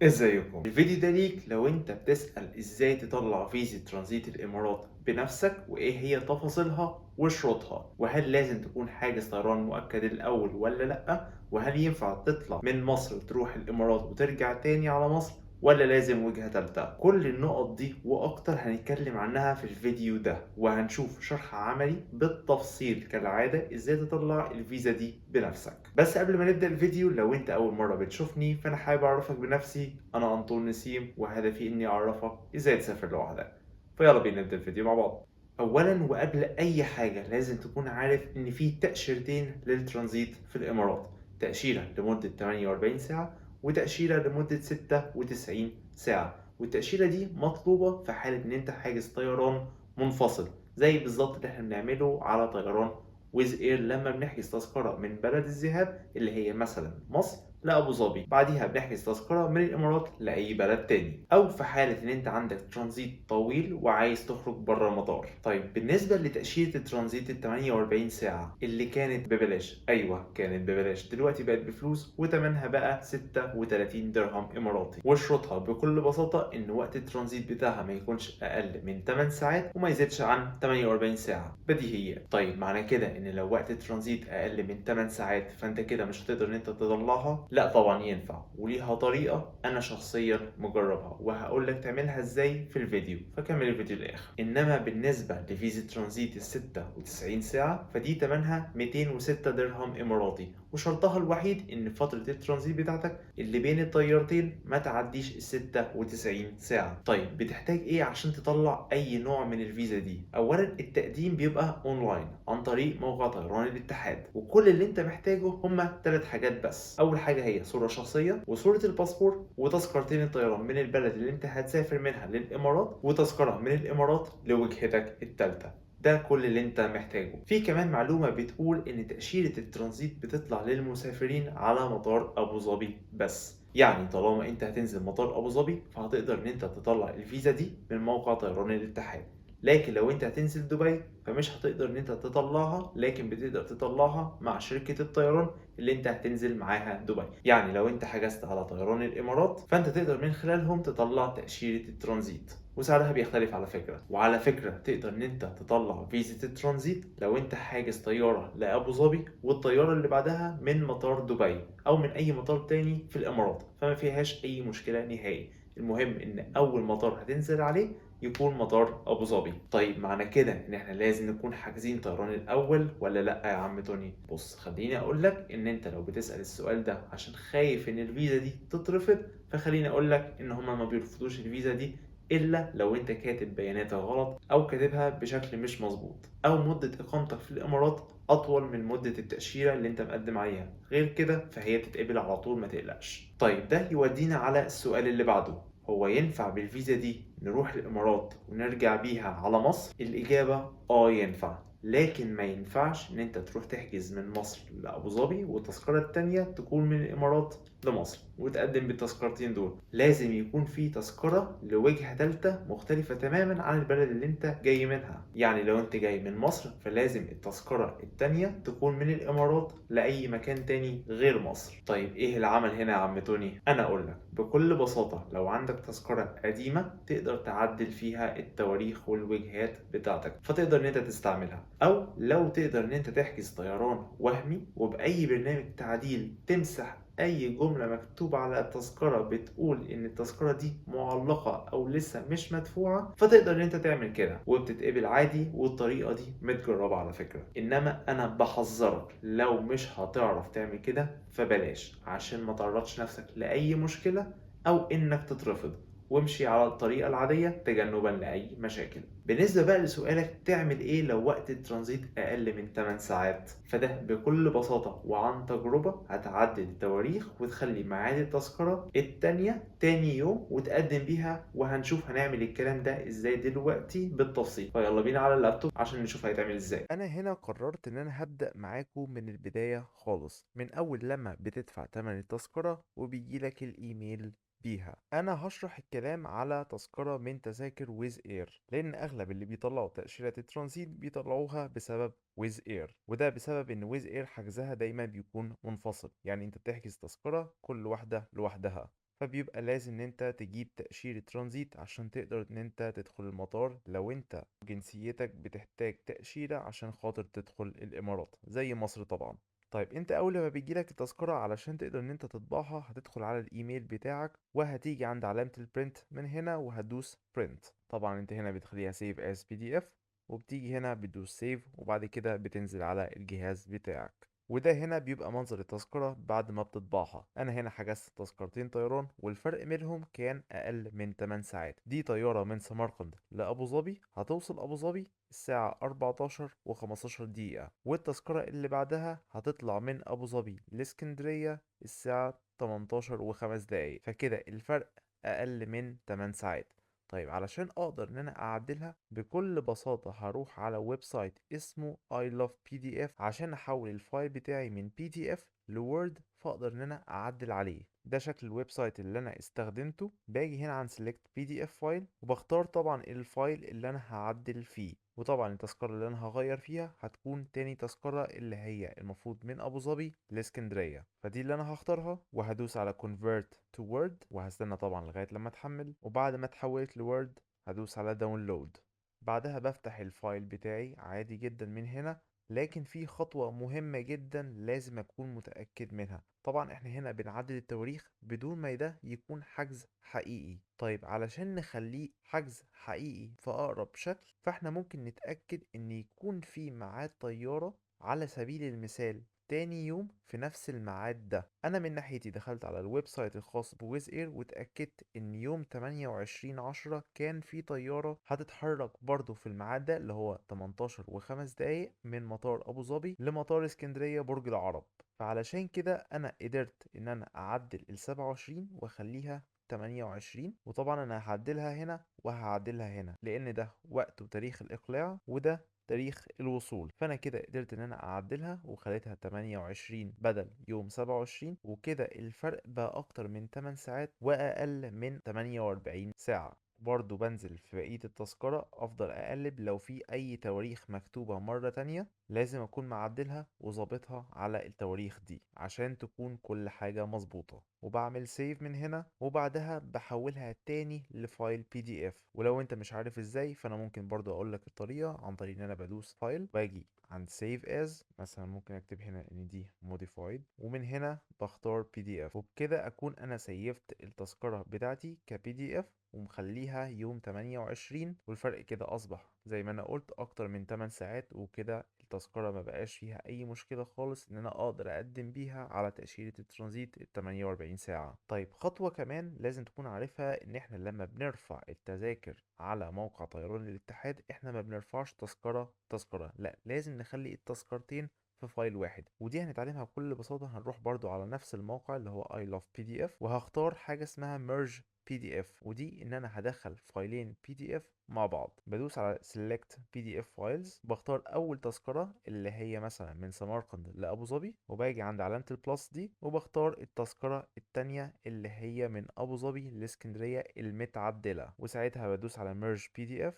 ازيكم؟ الفيديو ده ليك لو انت بتسأل ازاي تطلع فيزا ترانزيت الامارات بنفسك وايه هي تفاصيلها وشروطها، وهل لازم تكون حاجز طيران مؤكد الاول ولا لا، وهل ينفع تطلع من مصر تروح الامارات وترجع تاني على مصر ولا لازم وجهة تالتة. كل النقط دي واكتر هنتكلم عنها في الفيديو ده، وهنشوف شرح عملي بالتفصيل كالعادة ازاي تطلع الفيزا دي بنفسك. بس قبل ما نبدأ الفيديو، لو انت اول مرة بتشوفني فانا حابب اعرفك بنفسي. انا انطون نسيم، وهدفي اني اعرفك ازاي تسافر لوحدك. فيلا بينا نبدأ الفيديو مع بعض. اولا وقبل اي حاجة لازم تكون عارف ان في تأشيرتين للترانزيت في الامارات: تأشيرة لمدة 48 ساعة وتأشيرة لمدة 96 ساعة. والتأشيرة دي مطلوبة في حالة ان انت حاجز طيران منفصل، زي بالظبط اللي احنا بنعمله على طيران ويز اير لما بنحجز تذكرة من بلد الذهاب اللي هي مثلا مصر لأبو ظبي، بعديها بنحجز تذكرة من الإمارات لأي بلد تاني، أو في حالة إن أنت عندك ترانزيت طويل وعايز تخرج بره المطار. طيب بالنسبة لتأشيرة الترانزيت ال 48 ساعة اللي كانت ببلاش، أيوه كانت ببلاش، دلوقتي بقت بفلوس وتمنها بقى 36 درهم إماراتي. وشروطها بكل بساطة إن وقت الترانزيت بتاعها ما يكونش أقل من 8 ساعات وما يزيدش عن 48 ساعة بديهية. طيب معنى كده إن لو وقت الترانزيت أقل من 8 ساعات فأنت كده مش هتقدر إن أنت تطلعها؟ لا طبعا ينفع، وليها طريقة أنا شخصيا مجربها وهقول لك تعملها إزاي في الفيديو، فكمل الفيديو للآخر. إنما بالنسبة لفيزا ترانزيت ال 96 ساعة فدي تمنها 206 درهم إماراتي، وشرطها الوحيد إن فترة الترانزيت بتاعتك اللي بين الطيارتين ما تعديش ال 96 ساعة. طيب بتحتاج إيه عشان تطلع أي نوع من الفيزا دي؟ أولا التقديم بيبقى أونلاين عن طريق موقع طيران الاتحاد، وكل اللي أنت محتاجه هما 3 حاجات بس. أول حاجة هي صورة شخصية وصورة الباسبور وتذكرتين الطيران من البلد اللي أنت هتسافر منها للإمارات، وتذكرة من الإمارات لوجهتك التالتة. ده كل اللي انت محتاجه. في كمان معلومة بتقول ان تأشيرة الترانزيت بتطلع للمسافرين على مطار ابو ظبي بس، يعني طالما انت هتنزل مطار ابو ظبي فهتقدر ان انت تطلع الفيزا دي من موقع طيران الاتحاد. لكن لو انت هتنزل دبي فمش هتقدر ان انت تطلعها، لكن بتقدر تطلعها مع شركة الطيران اللي انت هتنزل معاها دبي. يعني لو انت حجزت على طيران الامارات فانت تقدر من خلالهم تطلع تأشيرة الترانزيت، وسعرها بيختلف على فكرة. وعلى فكرة تقدر ان انت تطلع فيزة الترانزيت لو انت حاجز طيارة لأبو ظبي والطيارة اللي بعدها من مطار دبي او من اي مطار تاني في الامارات، فما فيهاش اي مشكلة نهائي. المهم ان اول مطار هتنزل عليه يكون مطار ابو ظبي. طيب معنى كده ان احنا لازم نكون حاجزين طيران الاول ولا لا يا عم توني؟ بص خليني اقول لك ان انت لو بتسأل السؤال ده عشان خايف ان الفيزا دي تترفض، فخليني اقول لك ان هما ما بيرفضوش الفيزا دي الا لو انت كاتب بياناتك غلط او كاتبها بشكل مش مظبوط، او مدة اقامتك في الامارات اطول من مدة التأشيرة اللي انت مقدم عليها. غير كده فهي تتقبل على طول، ما تقلقش. طيب ده يودينا على السؤال اللي بعده: هو ينفع بالفيزا دي نروح الامارات ونرجع بيها على مصر؟ الاجابة ينفع، لكن ما ينفعش ان انت تروح تحجز من مصر لابو ظبي والتذكرة التانية تكون من الامارات لمصر وتقدم بالتذكرتين دول. لازم يكون في تذكرة لوجهة تالتة مختلفة تماما عن البلد اللي انت جاي منها. يعني لو انت جاي من مصر فلازم التذكرة التانية تكون من الامارات لأي مكان تاني غير مصر. طيب ايه العمل هنا يا عم توني؟ انا اقول لك بكل بساطة: لو عندك تذكرة قديمة تقدر تعدل فيها التواريخ والوجهات بتاعتك فتقدر ان انت تستعملها، او لو تقدر ان انت تحجز طيران وهمي وبأي برنامج تعديل تمسح اي جملة مكتوبة على التذكرة بتقول ان التذكرة دي معلقة او لسه مش مدفوعة، فتقدر ان انت تعمل كده وبتتقبل عادي، والطريقة دي متجربة على فكرة. انما انا بحذرك لو مش هتعرف تعمل كده فبلاش، عشان ما تعرضش نفسك لأي مشكلة أو إنك تترفض، وامشي على الطريقة العادية تجنبا لأي مشاكل. بالنسبة بقى لسؤالك تعمل إيه لو وقت الترانزيت أقل من 8 ساعات، فده بكل بساطة وعن تجربة هتعدل التواريخ وتخلي ميعاد التذكرة التانية تاني يوم وتقدم بيها، وهنشوف هنعمل الكلام ده إزاي دلوقتي بالتفصيل. فيلا بينا على اللابتوب عشان نشوف هيتعمل إزاي. انا هنا قررت ان انا هبدأ معاكم من البداية خالص، من اول لما بتدفع تمن التذكرة وبيجيلك الايميل بيها. انا هشرح الكلام على تذكرة من تذاكر ويز اير، لان اغلب اللي بيطلعوا تأشيرة الترانزيت بيطلعوها بسبب ويز اير، وده بسبب ان ويز اير حجزها دايما بيكون منفصل، يعني انت بتحجز تذكرة كل واحدة لوحدها. فبيبقى لازم ان انت تجيب تأشيرة ترانزيت عشان تقدر ان انت تدخل المطار لو انت جنسيتك بتحتاج تأشيرة عشان خاطر تدخل الامارات زي مصر طبعا. طيب انت اول ما بيجيلك التذكرة علشان تقدر ان انت تطبعها هتدخل على الايميل بتاعك وهتيجي عند علامة البرنت من هنا وهتدوس برنت. طبعا انت هنا بتخليها سيف as PDF وبتيجي هنا بتدوس سيف وبعد كده بتنزل على الجهاز بتاعك. وده هنا بيبقى منظر التذكرة بعد ما بتطبعها. انا هنا حجزت تذكرتين طيران والفرق منهم كان اقل من 8 ساعات. دي طيارة من سمرقند لابو ظبي، هتوصل ابو ظبي الساعة 14 و15 دقيقة، والتذكرة اللي بعدها هتطلع من ابو ظبي لاسكندرية الساعة 18 و5 دقايق، فكده الفرق اقل من 8 ساعات. طيب علشان اقدر ان انا اعدلها بكل بساطة هروح على ويب سايت اسمه I love PDF عشان احول الفايل بتاعي من PDF لوورد فاقدر ان انا اعدل عليه. ده شكل الويب سايت اللي انا استخدمته. باجي هنا عن select PDF فايل وبختار طبعا الفايل اللي انا هعدل فيه، وطبعا التذكرة اللي انا هغير فيها هتكون تاني تذكرة اللي هي المفروض من ابو ظبي لاسكندرية، فدي اللي انا هختارها وهدوس على convert to word وهستنى طبعا لغاية لما تحمل. وبعد ما اتحولت لوورد هدوس على داونلود. بعدها بفتح الفايل بتاعي عادي جدا من هنا، لكن في خطوة مهمة جدا لازم أكون متأكد منها. طبعا احنا هنا بنعدل التواريخ بدون ما ده يكون حجز حقيقي. طيب علشان نخليه حجز حقيقي في أقرب شكل فاحنا ممكن نتأكد إن يكون في ميعاد طيارة على سبيل المثال تاني يوم في نفس الميعاد ده. انا من ناحيتي دخلت على الويب سايت الخاص بويز اير واتأكدت ان يوم 28/10 كان في طيارة هتتحرك برضو في الميعاد ده اللي هو 18 و5 دقايق من مطار ابو ظبي لمطار اسكندرية برج العرب. فعلشان كده انا قدرت ان انا اعدل ال27 واخليها 28، وطبعا انا هعدلها هنا وهعدلها هنا لان ده وقت وتاريخ الاقلاع وده تاريخ الوصول. فانا كده قدرت ان انا اعدلها وخليتها 28 بدل يوم 27، وكده الفرق بقى اكتر من 8 ساعات واقل من 48 ساعة. برضو بنزل في بقية التذكرة افضل اقلب لو في اي تواريخ مكتوبة مرة تانية لازم اكون معدلها وظابطها على التواريخ دي عشان تكون كل حاجة مظبوطة، وبعمل سيف من هنا وبعدها بحولها تاني لفايل PDF. ولو انت مش عارف ازاي فانا ممكن برضو اقولك الطريقة عن طريق ان انا بدوس فايل باجي عند save as مثلا، ممكن اكتب هنا ان دي modified ومن هنا بختار PDF، وبكده اكون انا سيفت التذكرة بتاعتي ك PDF ومخليها يوم 28، والفرق كده اصبح زي ما انا قلت اكتر من 8 ساعات، وكده التذكرة ما بقاش فيها اي مشكلة خالص ان انا اقدر اقدم بيها على تأشيرة الترانزيت ال 48 ساعة. طيب خطوة كمان لازم تكون عارفها ان احنا لما بنرفع التذاكر على موقع طيران الاتحاد احنا ما بنرفعش تذكرة تذكرة، لا لازم نخلي التذكرتين في فايل واحد، ودي هنتعلمها بكل بساطة. هنروح برضو على نفس الموقع اللي هو I love PDF وهختار حاجة اسمها merge PDF، ودي ان انا هدخل فايلين PDF مع بعض. بدوس على select PDF files بختار اول تذكرة اللي هي مثلا من سمرقند لابو ظبي وباجي عند علامة البلس دي وبختار التذكرة التانية اللي هي من ابو ظبي لاسكندرية المتعدلة، وساعتها بدوس على merge PDF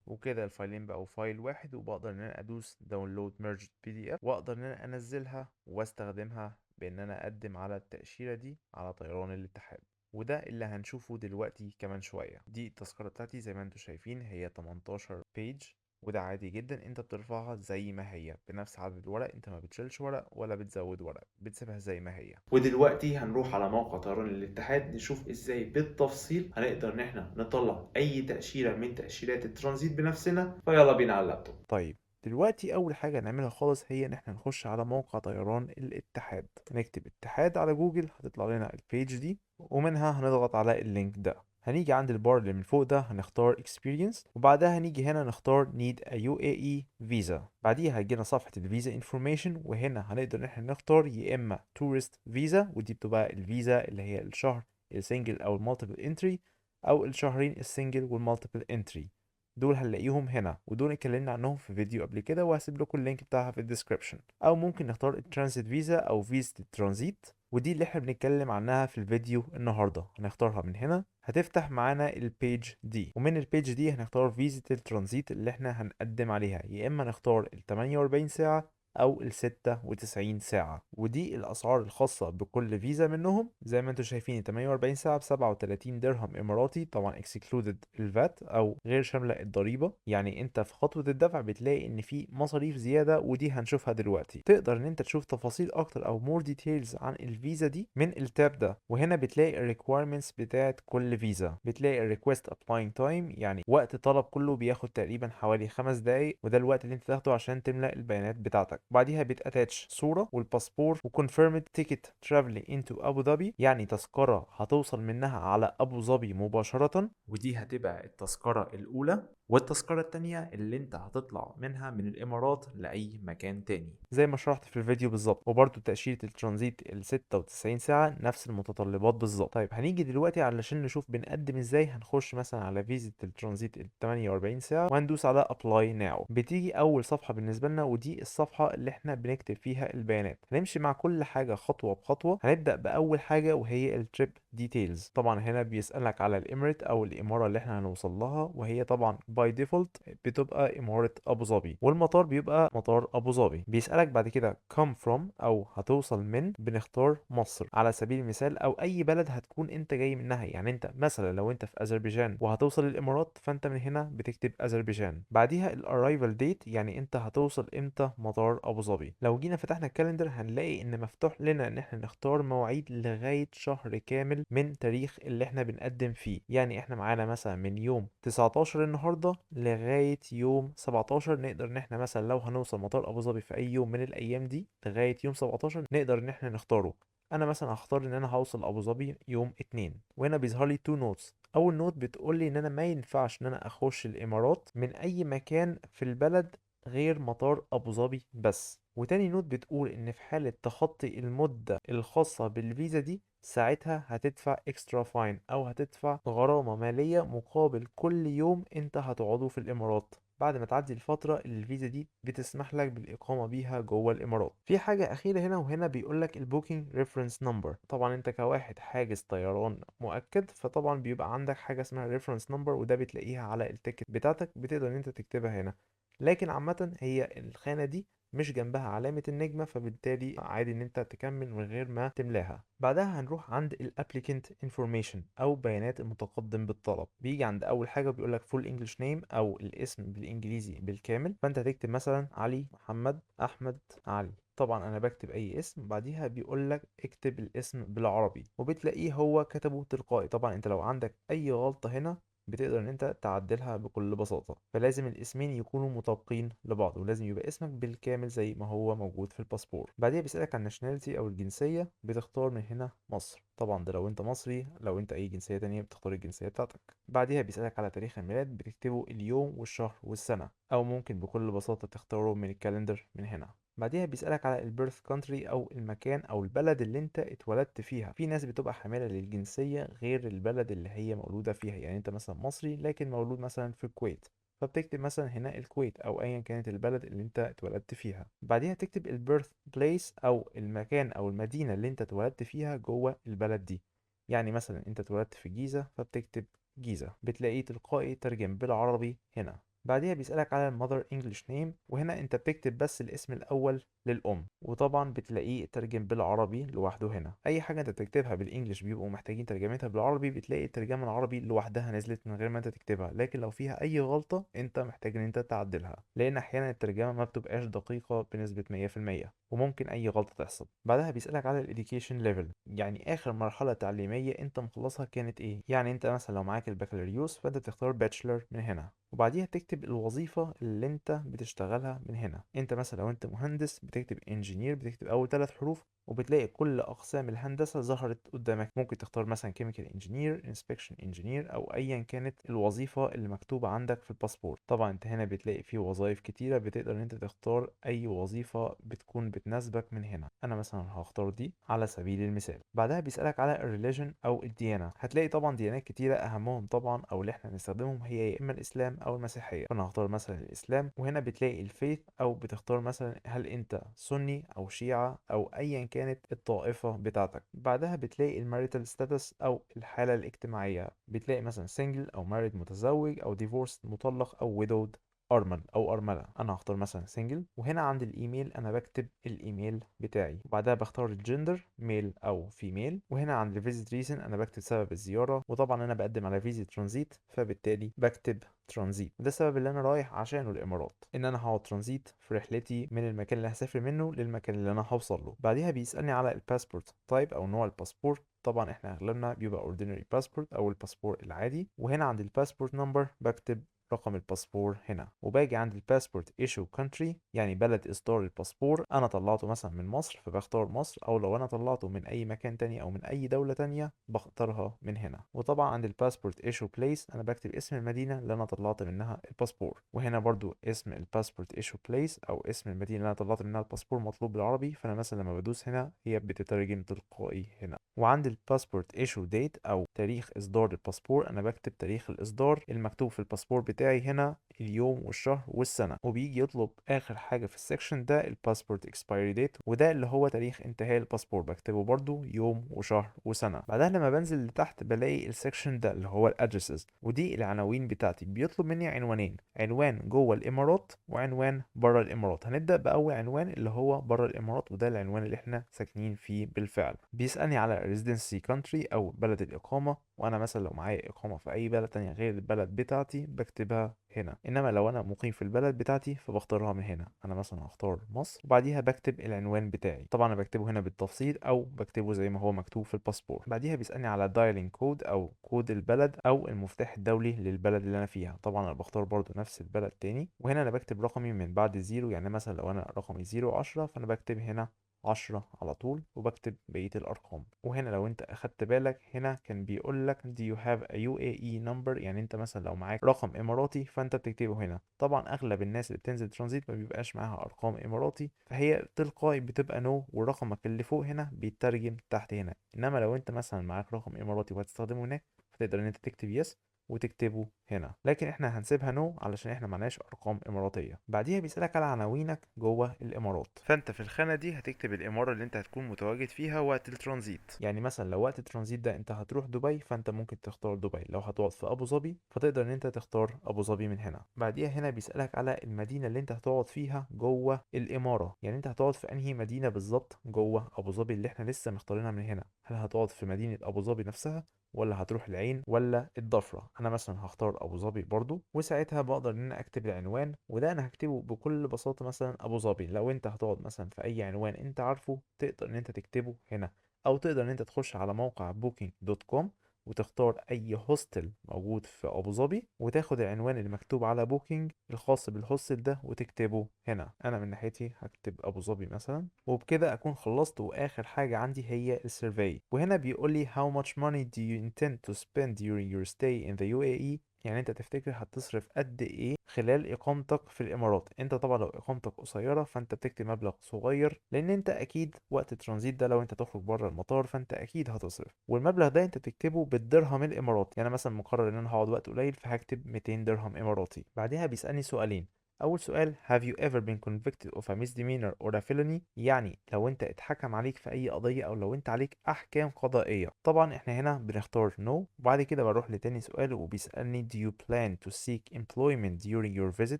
وكده الفايلين بقوا فايل واحد، وبقدر ان انا ادوس داونلود merged PDF واقدر ان انا انزلها واستخدمها بان انا اقدم على التأشيرة دي على طيران الاتحاد. وده اللي هنشوفه دلوقتي كمان شوية. دي التذكرة بتاعتي زي ما انتم شايفين هي 18 بيج، وده عادي جدا انت بترفعها زي ما هي بنفس عدد الورق، انت ما بتشيلش ورق ولا بتزود ورق، بتسيبها زي ما هي. ودلوقتي هنروح على موقع طيران الاتحاد نشوف ازاي بالتفصيل هنقدر ان احنا نطلع اي تأشيرة من تأشيرات الترانزيت بنفسنا. فيلا بينا على اللابتوب. طيب دلوقتي اول حاجه نعملها خالص هي ان احنا نخش على موقع طيران الاتحاد، نكتب اتحاد على جوجل هتطلع لنا البيج دي ومنها هنضغط على اللينك ده. هنيجي عند البار اللي من فوق ده هنختار experience وبعدها هنيجي هنا نختار need a UAE visa، بعديها هيجينا صفحة الفيزا information وهنا هنقدر ان احنا نختار يا اما tourist visa ودي بتبقى الفيزا اللي هي الشهر السنجل او المالتيبل انتري، او الشهرين السنجل والمالتيبل انتري. دول هنلاقيهم هنا ودول اتكلمنا عنهم في فيديو قبل كده وهسيب لكم اللينك بتاعها في الديسكربشن. او ممكن نختار الترانزيت فيزا او فيزا الترانزيت ودي اللي احنا بنتكلم عنها في الفيديو النهارده. هنختارها من هنا هتفتح معانا البيج دي، ومن البيج دي هنختار فيزا الترانزيت اللي احنا هنقدم عليها، يا اما نختار ال 48 ساعة او ال 96 ساعة. ودي الاسعار الخاصة بكل فيزا منهم. زي ما انتم شايفين 48 ساعة ب 37 درهم اماراتي، طبعا اكسكلودد الفات او غير شاملة الضريبة. يعني انت في خطوة الدفع بتلاقي ان في مصاريف زيادة، ودي هنشوفها دلوقتي. تقدر ان انت تشوف تفاصيل اكتر او مور ديتيلز عن الفيزا دي من التاب ده. وهنا بتلاقي الريكويرمنتس بتاعت كل فيزا، بتلاقي الريكوست ابلاينج تايم، يعني وقت طلب كله بياخد تقريبا حوالي 5 دقايق، وده الوقت اللي انت تاخده عشان تملأ البيانات بتاعتك. بعديها بتاتاتش صورة والباسبور وكونفيرمد تيكت ترافلي انتو ابو ظبي، يعني تذكرة هتوصل منها على ابو ظبي مباشرة، ودي هتبقى التذكرة الاولى. والتذكرة التانية اللي انت هتطلع منها من الامارات لاي مكان تاني، زي ما شرحت في الفيديو بالظبط. وبرده تأشيرة الترانزيت ال 96 ساعة نفس المتطلبات بالظبط. طيب هنيجي دلوقتي علشان نشوف بنقدم ازاي. هنخش مثلا على فيزا الترانزيت ال 48 ساعة وهندوس على ابلاي ناو. بتيجي اول صفحة بالنسبة لنا، ودي الصفحة اللي احنا بنكتب فيها البيانات. هنمشي مع كل حاجة خطوة بخطوة. هنبدأ بأول حاجة وهي التريب ديتيلز. طبعا هنا بيسألك على الاميريت او الامارة اللي احنا هنوصل لها، وهي طبعا باي ديفولت بتبقى امارة ابو ظبي، والمطار بيبقى مطار ابو ظبي. بيسألك بعد كده come from او هتوصل من، بنختار مصر على سبيل المثال، او اي بلد هتكون انت جاي منها. يعني انت مثلا لو انت في اذربيجان وهتوصل الامارات، فانت من هنا بتكتب اذربيجان. بعديها الارايفل ديت، يعني انت هتوصل امتى مطار ابو ظبي. لو جينا فتحنا الكالندر هنلاقي ان مفتوح لنا ان احنا نختار مواعيد لغاية شهر كامل من تاريخ اللي احنا بنقدم فيه. يعني احنا معانا مثلا من يوم 19 النهارده لغاية يوم 17. نقدر ان احنا مثلا لو هنوصل مطار ابو ظبي في اي يوم من الايام دي لغاية يوم 17 نقدر ان احنا نختاره. انا مثلا هختار ان انا هوصل ابو ظبي يوم 2. وهنا بيظهر لي تو نوتس. اول نوت بتقول لي ان انا ما ينفعش ان انا اخش الامارات من اي مكان في البلد غير مطار ابو ظبي بس. وتاني نوت بتقول ان في حالة تخطي المدة الخاصة بالفيزا دي، ساعتها هتدفع اكسترا فاين او هتدفع غرامة مالية مقابل كل يوم انت هتقعده في الامارات بعد ما تعدي الفترة اللي الفيزا دي بتسمح لك بالإقامة بيها جوه الإمارات. في حاجة أخيرة هنا، وهنا بيقولك البوكينج ريفرنس نمبر. طبعا أنت كواحد حاجز طيران مؤكد، فطبعا بيبقى عندك حاجة اسمها ريفرنس نمبر، وده بتلاقيها على التيكت بتاعتك، بتقدر إن أنت تكتبها هنا. لكن عامة هي الخانة دي مش جنبها علامة النجمة، فبالتالي عادي ان انت تكمل من غير ما تملاها. بعدها هنروح عند الابليكنت انفورميشن او بيانات المتقدم بالطلب. بيجي عند اول حاجة بيقولك فول انجلش نيم او الاسم بالانجليزي بالكامل، فانت هتكتب مثلا علي محمد احمد علي. طبعا انا بكتب اي اسم، بعديها بيقول لك اكتب الاسم بالعربي، وبتلاقيه هو كتبه تلقائي. طبعا انت لو عندك اي غلطة هنا بتقدر ان انت تعدلها بكل بساطة. فلازم الاسمين يكونوا مطابقين لبعض، ولازم يبقى اسمك بالكامل زي ما هو موجود في الباسبور. بعديها بيسألك عن الناشوناليتي او الجنسية، بتختار من هنا مصر. طبعا ده لو انت مصري، لو انت اي جنسية تانية بتختار الجنسية بتاعتك. بعديها بيسألك على تاريخ الميلاد، بتكتبه اليوم والشهر والسنة، او ممكن بكل بساطة تختاره من الكالندر من هنا. بعديها بيسألك على البيرث كونتري او المكان او البلد اللي انت اتولدت فيها. في ناس بتبقى حاملة للجنسية غير البلد اللي هي مولودة فيها. يعني انت مثلا مصري لكن مولود مثلا في الكويت، فبتكتب مثلا هنا الكويت او ايا كانت البلد اللي انت اتولدت فيها. بعديها تكتب البيرث بليس او المكان او المدينة اللي انت اتولدت فيها جوه البلد دي. يعني مثلا انت اتولدت في الجيزة فبتكتب جيزة، بتلاقيه تلقائي ترجم بالعربي هنا. بعديها بيسألك على المذر انجلش نيم، وهنا انت بتكتب بس الاسم الاول للام، وطبعا بتلاقيه ترجم بالعربي لوحده هنا. اي حاجه انت بتكتبها بالانجلش بيبقوا محتاجين ترجمتها بالعربي، بتلاقي الترجمه العربي لوحدها نزلت من غير ما انت تكتبها. لكن لو فيها اي غلطه انت محتاج ان انت تعدلها، لان احيانا الترجمه ما بتبقاش دقيقه بنسبه 100%، وممكن اي غلطه تحصل. بعدها بيسألك على الاديوكيشن ليفل، يعني اخر مرحله تعليميه انت مخلصها كانت ايه. يعني انت مثلا لو معاك البكالوريوس فانت بتختار باتشلر من هنا، وبعديها تكتب الوظيفة اللي انت بتشتغلها من هنا. انت مثلا لو انت مهندس بتكتب انجينير، بتكتب اول 3 حروف، وبتلاقي كل اقسام الهندسة ظهرت قدامك. ممكن تختار مثلا كيميكال انجينير، انسبكشن انجينير، او ايا كانت الوظيفة اللي مكتوبة عندك في الباسبور. طبعا انت هنا بتلاقي فيه وظائف كتيرة، بتقدر ان انت تختار اي وظيفة بتكون بتناسبك من هنا. انا مثلا هختار دي على سبيل المثال. بعدها بيسألك على الريليجن او الديانة. هتلاقي طبعا ديانات كتيرة، اهمهم طبعا او اللي احنا هنستخدمهم هي يا اما الاسلام او المسيحيه. فانا هختار مثلا الاسلام، وهنا بتلاقي الفيث او بتختار مثلا هل انت سني او شيعة او ايا كانت الطائفه بتاعتك. بعدها بتلاقي الماريتال ستاتس او الحاله الاجتماعيه، بتلاقي مثلا سنجل او ماريد متزوج او ديفورس مطلق او widowed ارمل او ارمله، انا هختار مثلا سنجل. وهنا عند الايميل انا بكتب الايميل بتاعي، وبعدها بختار الجندر ميل او فيميل. وهنا عند الفيزيت ريزن انا بكتب سبب الزياره، وطبعا انا بقدم على فيزيت ترانزيت فبالتالي بكتب ترانزيت. ده السبب اللي انا رايح عشانه الامارات، ان انا هقعد ترانزيت في رحلتي من المكان اللي هسافر منه للمكان اللي انا هوصل له. بعديها بيسالني على الباسبورت تايب او نوع الباسبور. طبعا احنا اغلبنا بيبقى اوردينري باسبورت او الباسبور العادي. وهنا عند الباسبورت نمبر بكتب رقم الباسبور هنا. وباجي عند الباسبورت ايشو كونتري، يعني بلد اصدار الباسبور. انا طلعته مثلا من مصر فبختار مصر، او لو انا طلعته من اي مكان تاني او من اي دولة تانية بختارها من هنا. وطبعا عند الباسبورت ايشو بليس انا بكتب اسم المدينة اللي انا طلعت منها الباسبور. وهنا برضو اسم الباسبورت ايشو بليس او اسم المدينة اللي انا طلعت منها الباسبور مطلوب بالعربي، فانا مثلا لما بدوس هنا هي بتترجم تلقائي هنا. وعند الباسبورت ايشو ديت او تاريخ اصدار الباسبور انا بكتب تاريخ الاصدار المكتوب في الباسبور بتاعي هنا، اليوم والشهر والسنة. وبيجي يطلب اخر حاجة في السكشن ده الباسبورت اكسبيري ديت، وده اللي هو تاريخ انتهاء الباسبور، بكتبه برضو يوم وشهر وسنة. بعدها لما بنزل لتحت بلاقي السكشن ده اللي هو الادرسز، ودي العناوين بتاعتي. بيطلب مني عنوانين، عنوان جوه الامارات وعنوان بره الامارات. هنبدأ باول عنوان اللي هو بره الامارات، وده العنوان اللي احنا ساكنين فيه بالفعل. بيسألني على residency country او بلد الاقامة، وانا مثلا لو معايا اقامة في اي بلد تانية غير البلد بتاعتي بكتبها هنا. انما لو انا مقيم في البلد بتاعتي فبختارها من هنا. انا مثلا هختار مصر، وبعديها بكتب العنوان بتاعي. طبعا انا بكتبه هنا بالتفصيل او بكتبه زي ما هو مكتوب في الباسبور. بعديها بيسألني على dialing code او كود البلد او المفتاح الدولي للبلد اللي انا فيها. طبعا انا بختار برضو نفس البلد تاني، وهنا انا بكتب رقمي من بعد الزيرو. يعني مثلا لو انا رقمي 010 فانا بكتب هنا 10 على طول، وبكتب بقية الأرقام. وهنا لو أنت أخدت بالك هنا كان بيقول لك do you have a UAE number، يعني أنت مثلا لو معاك رقم إماراتي فأنت بتكتبه هنا. طبعا أغلب الناس اللي بتنزل ترانزيت ما بيبقاش معاها أرقام إماراتي، فهي تلقائي بتبقى نو، ورقمك اللي فوق هنا بيترجم تحت هنا. إنما لو أنت مثلا معاك رقم إماراتي وهتستخدمه هناك فتقدر إن أنت تكتب يس وتكتبه هنا، لكن احنا هنسيبها نو علشان احنا معناش ارقام اماراتيه. بعديها بيسالك على عناوينك جوه الامارات، فانت في الخانه دي هتكتب الاماره اللي انت هتكون متواجد فيها وقت الترانزيت. يعني مثلا لو وقت الترانزيت ده انت هتروح دبي فانت ممكن تختار دبي، لو هتقعد في ابو ظبي فتقدر ان انت تختار ابو ظبي من هنا. بعديها هنا بيسالك على المدينه اللي انت هتقعد فيها جوه الاماره، يعني انت هتقعد في انهي مدينه بالظبط جوه ابو ظبي اللي احنا لسه مختارينها من هنا. هل هتقعد في مدينه ابو ظبي نفسها، ولا هتروح العين، ولا الضفرة؟ انا مثلا هختار ابو ظبي برضو، وساعتها بقدر ان انا اكتب العنوان، وده انا هكتبه بكل بساطة مثلا ابو ظبي. لو انت هتقعد مثلا في اي عنوان انت عارفه تقدر ان انت تكتبه هنا، او تقدر ان انت تخش على موقع booking.com وتختار اي هوستل موجود في ابو ظبي وتاخد العنوان اللي مكتوب على بوكينج الخاص بالهوستل ده وتكتبه هنا. انا من ناحيتي هكتب ابو ظبي مثلا، وبكده اكون خلصت. واخر حاجة عندي هي السيرفي، وهنا بيقول لي how much money do you intend to spend during your stay in the UAE، يعني انت تفتكر هتصرف قد ايه خلال اقامتك في الامارات. انت طبعا لو اقامتك قصيره فانت بتكتب مبلغ صغير، لان انت اكيد وقت الترانزيت ده لو انت تخرج بره المطار فانت اكيد هتصرف. والمبلغ ده انت تكتبه بالدرهم الاماراتي، يعني مثلا مقرر ان انا هقعد وقت قليل فهكتب 200 درهم اماراتي. بعدها بيسالني سؤالين. اول سؤال have you ever been convicted of a misdemeanor or a felony، يعني لو انت اتحكم عليك في اي قضيه او لو انت عليك احكام قضائيه. طبعا احنا هنا بنختار no. وبعد كده بروح لتاني سؤال وبيسالني do you plan to seek employment during your visit،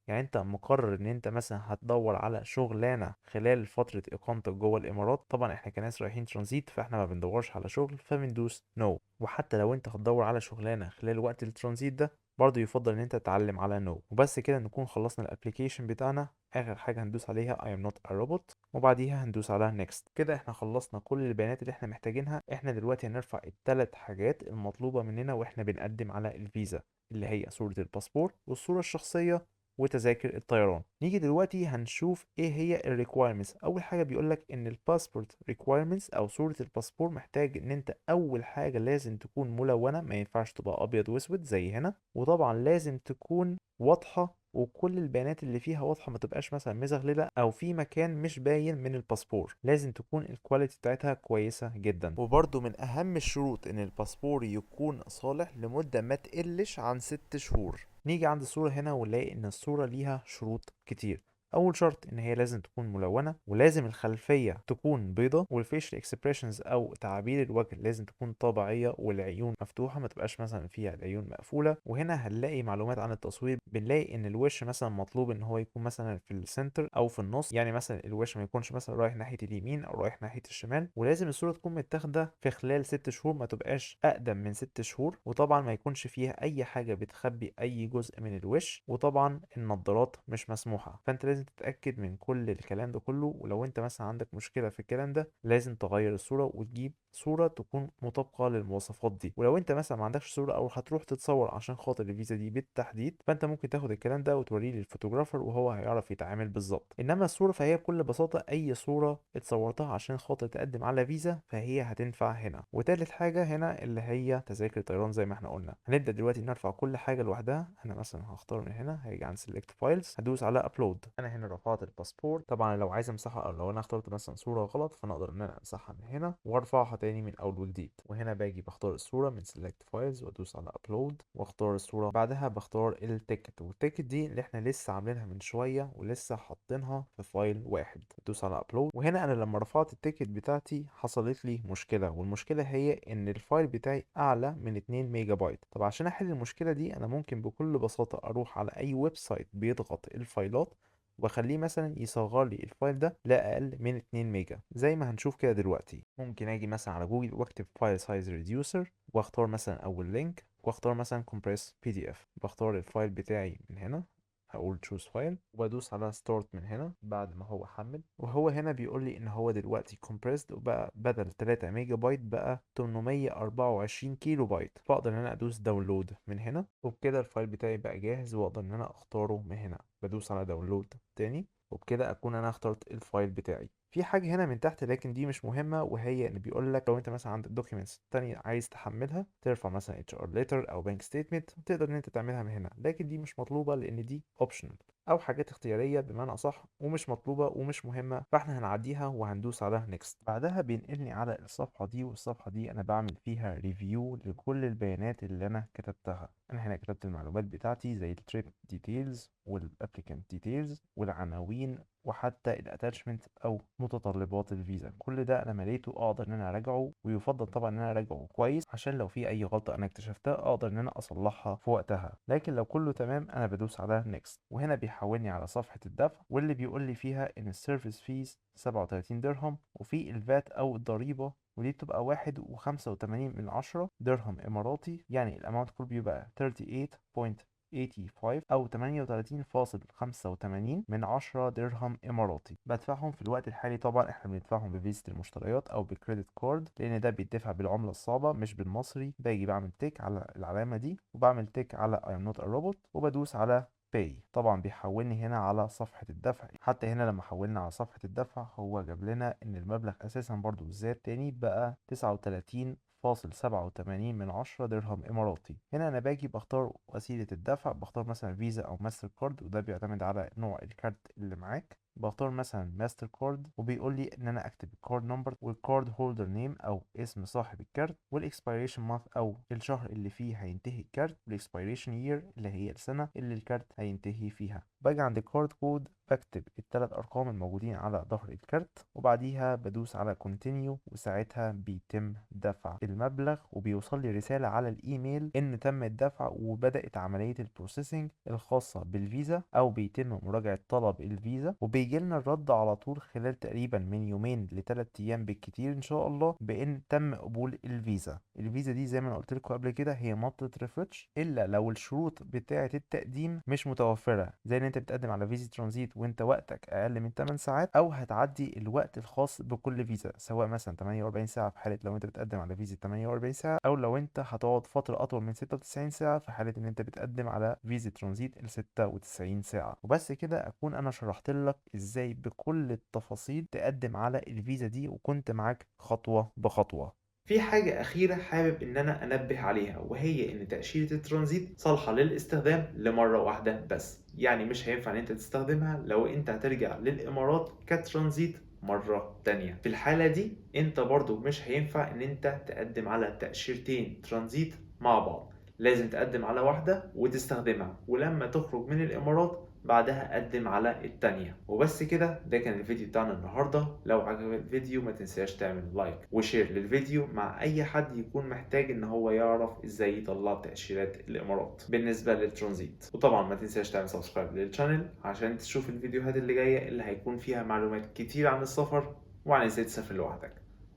يعني انت مقرر ان انت مثلا هتدور على شغلانه خلال فتره اقامتك جوه الامارات. طبعا احنا كناس رايحين ترانزيت فاحنا ما بندورش على شغل فبندوس no. وحتى لو انت هتدور على شغلانه خلال وقت الترانزيت ده برضه يفضل ان انت تتعلم على نو. وبس كده نكون خلصنا الابليكيشن بتاعنا. اخر حاجه هندوس عليها I am not a robot، وبعديها هندوس على next. كده احنا خلصنا كل البيانات اللي احنا محتاجينها. احنا دلوقتي هنرفع الثلاث حاجات المطلوبه مننا واحنا بنقدم على الفيزا، اللي هي صوره الباسبور والصوره الشخصيه وتذاكر الطيران. نيجي دلوقتي هنشوف ايه هي الريكويرمنتس. اول حاجه بيقولك ان الباسبورت ريكويرمنتس او صوره الباسبور محتاج ان انت اول حاجه لازم تكون ملونه، ما ينفعش تبقى ابيض واسود زي هنا. وطبعا لازم تكون واضحه وكل البيانات اللي فيها واضحه، ما تبقاش مثلا مزغلله او في مكان مش باين من الباسبور. لازم تكون الكواليتي بتاعتها كويسه جدا. وبرده من اهم الشروط ان الباسبور يكون صالح لمده ما تقلش عن 6 شهور. نيجي عند الصورة هنا ونلاقي ان الصورة ليها شروط كتير. اول شرط ان هي لازم تكون ملونه، ولازم الخلفيه تكون بيضه، والفيشل اكسبريشنز او تعابير الوجه لازم تكون طبيعيه، والعيون مفتوحه ما تبقاش مثلا فيها العيون مقفوله. وهنا هنلاقي معلومات عن التصوير، بنلاقي ان الوش مثلا مطلوب ان هو يكون مثلا في السنتر او في النص، يعني مثلا الوش ما يكونش مثلا رايح ناحيه اليمين او رايح ناحيه الشمال. ولازم الصوره تكون متاخده في خلال 6 شهور، ما تبقاش اقدم من 6 شهور. وطبعا ما يكونش فيها اي حاجه بتخبي اي جزء من الوش. وطبعا النضارات مش مسموحه. فانت لازم تتاكد من كل الكلام ده كله. ولو انت مثلا عندك مشكله في الكلام ده لازم تغير الصوره وتجيب صوره تكون مطابقه للمواصفات دي. ولو انت مثلا ما عندكش صوره او هتروح تتصور عشان خاطر الفيزا دي بالتحديد، فانت ممكن تاخد الكلام ده وتوريه للفوتوغرافر وهو هيعرف يتعامل بالظبط. انما الصوره فهي بكل بساطه اي صوره اتصورتها عشان خاطر تقدم على فيزا فهي هتنفع هنا. وتالت حاجه هنا اللي هي تذاكر طيران زي ما احنا قلنا. هنبدا دلوقتي نرفع كل حاجه لوحدها. انا مثلا هختار من هنا، هيجي عند سيلكت فايلز، هدوس على ابلود. انا هنا رفعت الباسبور. طبعا لو عايز امسحها او لو انا اخترت مثلا صوره غلط فانا اقدر ان انا امسحها من هنا وارفعها تاني من اول وجديد. وهنا باجي بختار الصوره من سيلكت فايلز وادوس على ابلود واختار الصوره. بعدها بختار التيكت، والتيكت دي اللي احنا لسه عاملينها من شويه ولسه حاطينها في فايل واحد. ادوس على ابلود. وهنا انا لما رفعت التيكت بتاعتي حصلت لي مشكله، والمشكله هي ان الفايل بتاعي اعلى من 2 ميجا بايت. طب عشان احل المشكله دي انا ممكن بكل بساطه اروح على اي ويب سايت بيضغط الفايلات واخليه مثلا يصغر لي الفايل ده لاقل من 2 ميجا زي ما هنشوف كده دلوقتي. ممكن اجي مثلا على جوجل واكتب فايل سايز ريديوسر واختار مثلا اول لينك واختار مثلا كومبريس بي دي اف. بختار الفايل بتاعي من هنا، هقول choose file وبدوس على start من هنا بعد ما هو حمل. وهو هنا بيقول لي ان هو دلوقتي compressed وبقى بدل 3 ميجا بايت بقى 824 كيلو بايت. فاقدر ان انا ادوس داونلود من هنا، وبكده الفايل بتاعي بقى جاهز واقدر ان انا اختاره من هنا. بدوس على داونلود تاني وبكده اكون انا اخترت الفايل بتاعي. في حاجة هنا من تحت لكن دي مش مهمة، وهي ان بيقول لك لو انت مثلا عندك documents تانية عايز تحملها، ترفع مثلا HR letter او bank statement، تقدر ان انت تعملها من هنا. لكن دي مش مطلوبة لان دي optional او حاجات اختيارية بمعنى اصح، ومش مطلوبة ومش مهمة، فاحنا هنعديها وهندوس على next. بعدها بينقلني على الصفحة دي، والصفحة دي انا بعمل فيها ريفيو لكل البيانات اللي انا كتبتها. انا هنا كتبت المعلومات بتاعتي زي التريب ديتيلز والابليكانت ديتيلز والعناوين وحتى الاتاتشمنت او متطلبات الفيزا. كل ده انا مليته اقدر ان انا اراجعه، ويفضل طبعا ان انا اراجعه كويس عشان لو في اي غلطه انا اكتشفتها اقدر ان انا اصلحها في وقتها. لكن لو كله تمام انا بدوس على نيكست. وهنا بيحولني على صفحه الدفع، واللي بيقول لي فيها ان السيرفيس فيز 37 درهم، وفي الفات او الضريبه ودي بتبقى 1.85 درهم إماراتي. يعني الأماونت كله بيبقى 38.85 أو 38.85 درهم إماراتي. بدفعهم في الوقت الحالي. طبعا احنا بندفعهم بفيزة المشتريات أو بكريدت كارد لأن ده بيدفع بالعملة الصعبة مش بالمصري. باجي بعمل تيك على العلامة دي وبعمل تيك على I am not a robot وبدوس على باي. طبعا بيحولني هنا على صفحة الدفع. حتى هنا لما حولنا على صفحة الدفع هو جاب لنا ان المبلغ اساسا برضو زاد تاني بقى 39.87 درهم اماراتي. هنا انا باجي بختار وسيلة الدفع، بختار مثلا فيزا او ماستر كارد وده بيعتمد على نوع الكارت اللي معاك. بختار مثلا ماستر كارد وبيقول لي ان انا اكتب الكارد نمبر والكارد هولدر نيم او اسم صاحب الكارت والاكسبيريشن مانث او الشهر اللي فيه هينتهي الكارت، والاكسبيريشن يير اللي هي السنه اللي الكارت هينتهي فيها. باجي عند الكارد كود بكتب الثلاث ارقام الموجودين على ظهر الكارت وبعديها بدوس على كونتينيو، وساعتها بيتم دفع المبلغ وبيوصل لي رساله على الايميل ان تم الدفع وبدات عمليه البروسيسنج الخاصه بالفيزا، او بيتم مراجعه طلب الفيزا وبيجي لنا الرد على طول خلال تقريبا من يومين ل3 ايام بالكتير ان شاء الله بان تم قبول الفيزا. الفيزا دي زي ما انا قلت لكم قبل كده هي not ريفرش الا لو الشروط بتاعه التقديم مش متوفره، زي ان انت بتقدم على فيزا ترانزيت وانت وقتك اقل من 8 ساعات، او هتعدي الوقت الخاص بكل فيزا سواء مثلا 48 ساعه في حاله لو انت بتقدم على فيزا 48 ساعه، او لو انت هتقعد فتره اطول من 96 ساعه في حاله ان انت بتقدم على فيزا ترانزيت ل 96 ساعه. وبس كده اكون انا شرحت لك ازاي بكل التفاصيل تقدم على الفيزا دي وكنت معاك خطوه بخطوه. في حاجة أخيرة حابب إن أنا أنبه عليها، وهي إن تأشيرة الترانزيت صالحة للاستخدام لمرة واحدة بس. يعني مش هينفع إن أنت تستخدمها لو أنت هترجع للإمارات كترانزيت مرة تانية. في الحالة دي أنت برضو مش هينفع إن أنت تقدم على تأشيرتين ترانزيت مع بعض. لازم تقدم على واحدة وتستخدمها، ولما تخرج من الإمارات بعدها قدم على التانية. وبس كده، ده كان الفيديو بتاعنا النهاردة. لو عجبك الفيديو ما تنساش تعمل لايك وشير للفيديو مع اي حد يكون محتاج ان هو يعرف ازاي يطلع تأشيرات الامارات بالنسبة للترانزيت. وطبعا ما تنساش تعمل سبسكرايب للشانل عشان تشوف الفيديوهات اللي جاية اللي هيكون فيها معلومات كتير عن السفر وعن ازاي تسافر لوحدك.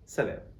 سلام.